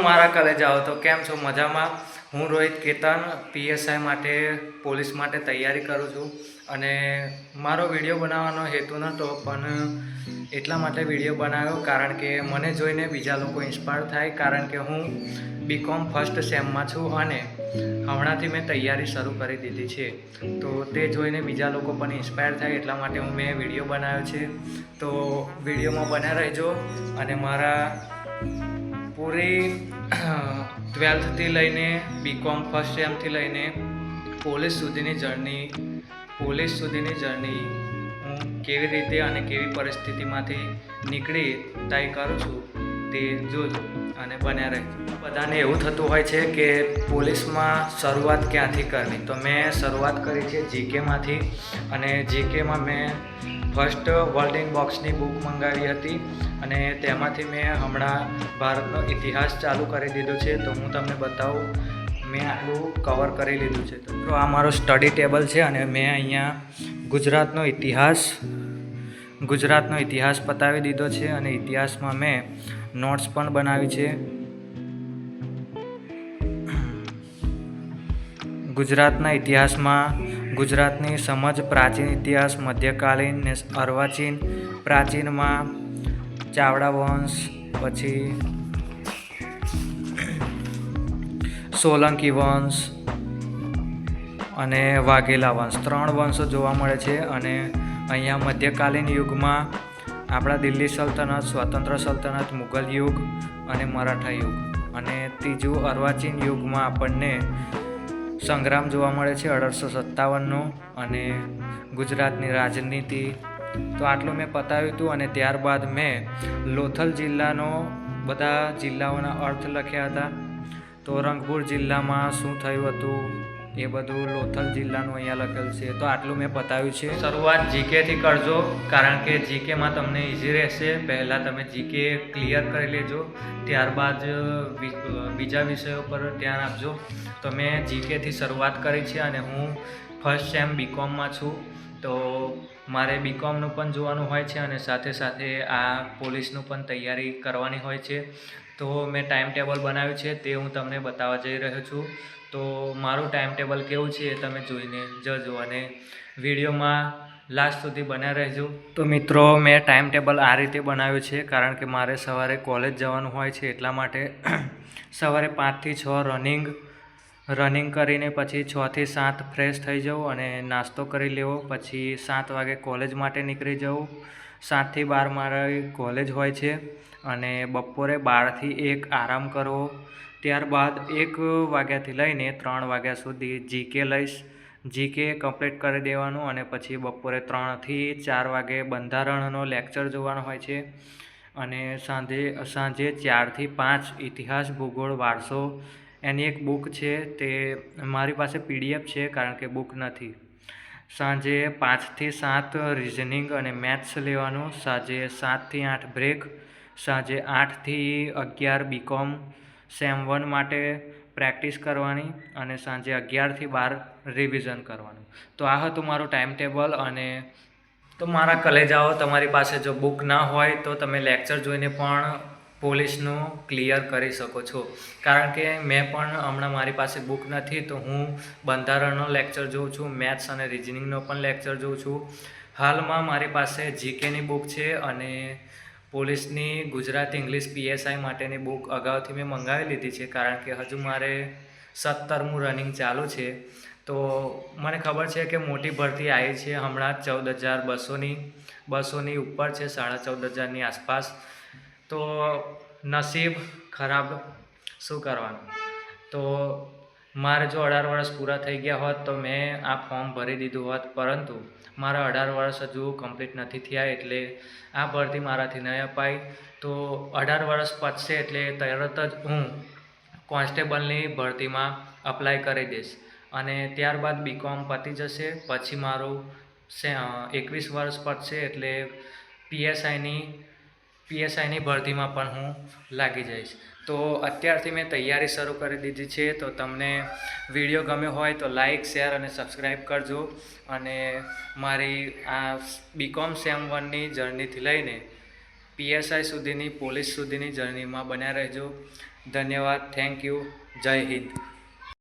મારા કલેજાઓ તો કેમ છો? મજામાં? હું રોહિત કેતન પીએસઆઈ માટે પોલીસ માટે તૈયારી કરું છું અને મારો વિડીયો બનાવવાનો હેતુ નહોતો, પણ એટલા માટે વિડીયો બનાવ્યો કારણ કે મને જોઈને બીજા લોકો ઇન્સ્પાયર થાય, કારણ કે હું બીકોમ ફર્સ્ટ સેમમાં છું અને હમણાંથી મેં તૈયારી શરૂ કરી દીધી છે. તો તે જોઈને બીજા લોકો પણ ઇન્સ્પાયર થાય એટલા માટે મેં વિડીયો બનાવ્યો છે. તો વિડીયોમાં બન્યા રહેજો અને મારા પૂરી 12થથી લઈને બીકોમ ફર્સ્ટ સેમથી લઈને પોલીસ સુધીની જર્ની હું કેવી રીતે અને કેવી પરિસ્થિતિમાંથી નીકળી તય કરું છું તે જોજો અને બન્યા રહેજો. બધાને એવું થતું હોય છે કે પોલીસમાં શરૂઆત ક્યાંથી કરવી, તો મેં શરૂઆત કરી છે જીકેમાંથી અને જીકેમાં મેં ફર્સ્ટ વર્લ્ડિંગ બોક્સની બુક મંગાવી હતી અને તેમાંથી મેં હમણાં ભારતનો ઇતિહાસ ચાલુ કરી દીધો છે. તો હું તમને બતાવું, મેં આટલું કવર કરી લીધું છે. તો આ મારો સ્ટડી ટેબલ છે અને મેં અહીંયા ગુજરાતનો ઇતિહાસ પતાવી દીધો છે અને ઇતિહાસમાં મેં નોટ્સ પણ બનાવી છે. ગુજરાતના ઇતિહાસમાં ગુજરાતની સમજ, પ્રાચીન ઇતિહાસ, મધ્યકાલીન ને અર્વાચીન, પ્રાચીનમાં ચાવડા વંશ, પછી સોલંકી વંશ અને વાઘેલા વંશ, 3 વંશો જોવા મળે છે. અને અહીંયા મધ્યકાલીન યુગમાં આપણા દિલ્હી સલ્તનત, સ્વતંત્ર સલ્તનત, મુઘલ યુગ અને મરાઠા યુગ, અને ત્રીજું અર્વાચીન યુગમાં આપણને સંગ્રામ જોવા મળે છે 1857નો અને ગુજરાતની રાજનીતિ. તો આટલું મેં પતાવ્યું હતું અને ત્યારબાદ મેં લોથલ જિલ્લાનો બધા જિલ્લાઓના અર્થ લખ્યા હતા. તો રંગપુર જિલ્લામાં શું થયું હતું એ બધું લોથલ જિલ્લાનું અહીંયા લખેલું છે. તો આટલું મેં પતાવ્યું છે. શરૂઆત જીકેથી કરજો કારણ કે જીકેમાં તમને ઇઝી રહેશે. પહેલાં તમે જીકે ક્લિયર કરી લેજો, ત્યારબાદ બીજા વિષયો પર ધ્યાન આપજો. તો મેં જીકેથી શરૂઆત કરી છે અને હું ફર્સ્ટ સેમ બીકોમમાં છું. તો મારે બીકોમનું પણ જોવાનું હોય છે અને સાથે સાથે આ પોલીસનું પણ તૈયારી કરવાની હોય છે. તો મેં ટાઈમ ટેબલ બનાવ્યું છે, તે હું તમને બતાવવા જઈ રહ્યો છું. તો મારું ટાઈમ ટેબલ કેવું છે એ તમે જોઈને જજો અને વિડીયોમાં લાસ્ટ સુધી બન્યા રહેજો. તો મિત્રો, મેં ટાઈમ ટેબલ આ રીતે બનાવ્યું છે કારણ કે મારે સવારે કોલેજ જવાનું હોય છે, એટલા માટે સવારે 5 થી 6 રનિંગ કરીને પછી 6 થી 7 ફ્રેશ થઈ જાઉં અને નાસ્તો કરી લેવો. પછી 7 વાગે કોલેજ માટે નીકળી જાઉં. 7 થી 12 મારી કોલેજ હોય છે અને બપોરે 12 થી 1 આરામ કરવો. ત્યારબાદ 1 વાગ્યાથી લઈને 3 વાગ્યા સુધી જીકે લઈશ. જીકે કમ્પ્લીટ કરી દેવાનું અને પછી બપોરે 3 થી 4 વાગે બંધારણનો લેક્ચર જોવાનો હોય છે અને સાંજે 4 થી 5 ઇતિહાસ, ભૂગોળ, વારસો એની એક બુક છે, તે મારી પાસે PDF છે કારણ કે બુક નથી. સાંજે 5 થી 7 રિઝનિંગ અને મેથ્સ લેવાનું. સાંજે 7 થી 8 બ્રેક. સાંજે 8 થી 11 બીકોમ સેમ 1 માટે પ્રેક્ટિસ કરવાની અને સાંજે 11 થી 12 રિવિઝન કરવાનું. તો આ હતું મારું ટાઈમ ટેબલ. અને તો મારા કલેજાઓ, તમારી પાસે જો બુક ના હોય તો તમે લેક્ચર જોઈને પણ પોલીસનું ક્લિયર કરી શકો છો, કારણ કે મેં પણ હમણાં મારી પાસે બુક નથી તો હું બંધારણનો લેક્ચર જોઉં છું, મેથ્સ અને રિઝનિંગનો પણ લેક્ચર જોઉં છું. હાલમાં મારી પાસે જીકેની બુક છે અને પોલીસની ગુજરાતી, ઇંગ્લિશ, PSI માટેની બુક અગાઉથી મેં મંગાવી લીધી છે કારણ કે હજુ મારે 17મું રનિંગ ચાલુ છે. તો મને ખબર છે કે મોટી ભરતી આવી છે હમણાં 14,200ની ઉપર છે, 14,500ની આસપાસ. તો નસીબ ખરાબ, શું કરવાનું. તો મારે જો 18 વર્ષ પૂરા થઈ ગયા હોત તો મેં આ ફોર્મ ભરી દીધું હોત, પરંતુ મારા 18 વર્ષ હજુ કમ્પ્લીટ નથી થયા એટલે આ ભરતી મારાથી નહીં અપાય. તો 18 વર્ષ પતશે એટલે તરત જ હું કોન્સ્ટેબલની ભરતીમાં અપ્લાય કરી દઈશ અને ત્યારબાદ બીકોમ પતી જશે. પછી મારું 21 વર્ષ પતશે એટલે PSIની ભરતીમાં પણ હું લાગી જઈશ. તો અત્યારથી મેં તૈયારી શરૂ કરી દીધી છે. તો તમને વિડીયો ગમ્યો હોય તો લાઇક, શેર અને સબસ્ક્રાઈબ કરજો અને મારી આ બીકોમ સેમ 1ની જર્નીથી લઈને PSI સુધીની, પોલીસ સુધીની જર્નીમાં બન્યા રહેજો. ધન્યવાદ. Thank you. જય હિન્દ.